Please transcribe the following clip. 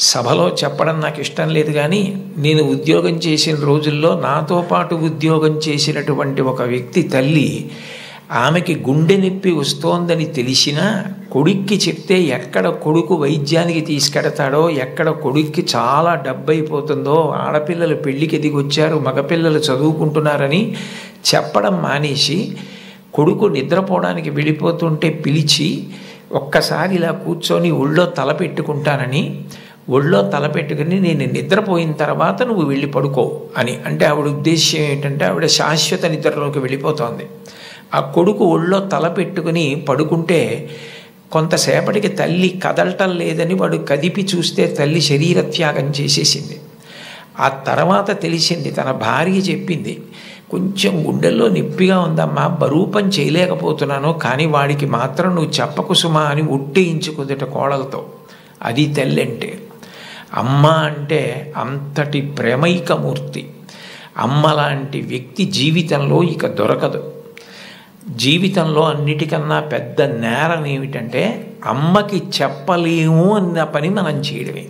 సభలో చెప్పడం నాకు ఇష్టం లేదు, కానీ నేను ఉద్యోగం చేసిన రోజుల్లో నాతో పాటు ఉద్యోగం చేసినటువంటి ఒక వ్యక్తి తల్లి, ఆమెకి గుండె నొప్పి వస్తోందని తెలిసినా కొడుక్కి చెప్తే ఎక్కడ కొడుకు వైద్యానికి తీసుకెడతాడో, ఎక్కడ కొడుక్కి చాలా డబ్బు అయిపోతుందో, ఆడపిల్లలు పెళ్ళికి ఎదిగొచ్చారు, మగపిల్లలు చదువుకుంటున్నారని చెప్పడం మానేసి కొడుకు నిద్రపోవడానికి వెళ్ళిపోతుంటే పిలిచి ఒక్కసారి ఇలా కూర్చొని ఒళ్ళో తల పెట్టుకుంటానని, ఒళ్ళో తల పెట్టుకుని నేను నిద్రపోయిన తర్వాత నువ్వు వెళ్ళి పడుకో అని అంటే ఆవిడ ఉద్దేశ్యం ఏంటంటే ఆవిడ శాశ్వత నిద్రలోకి వెళ్ళిపోతోంది. ఆ కొడుకు ఒళ్ళో తల పెట్టుకుని పడుకుంటే కొంతసేపటికి తల్లి కదలటం లేదని వాడు కదిపి చూస్తే తల్లి శరీరత్యాగం చేసేసింది. ఆ తర్వాత తెలిసింది, తన భార్య చెప్పింది, కొంచెం గుండెల్లో నొప్పిగా ఉందమ్మా, బరువు పని చేయలేకపోతున్నాను, కానీ వాడికి మాత్రం నువ్వు చెప్పకు సుమా అని ఒట్టేయించుకుందట కోడలతో. అది తల్లి అంటే. అమ్మ అంటే అంతటి ప్రేమైకమూర్తి. అమ్మ లాంటి వ్యక్తి జీవితంలో ఇక దొరకదు. జీవితంలో అన్నిటికన్నా పెద్ద నేరం ఏమిటంటే అమ్మకి చెప్పలేము అన్న పని మనం చేయడమే.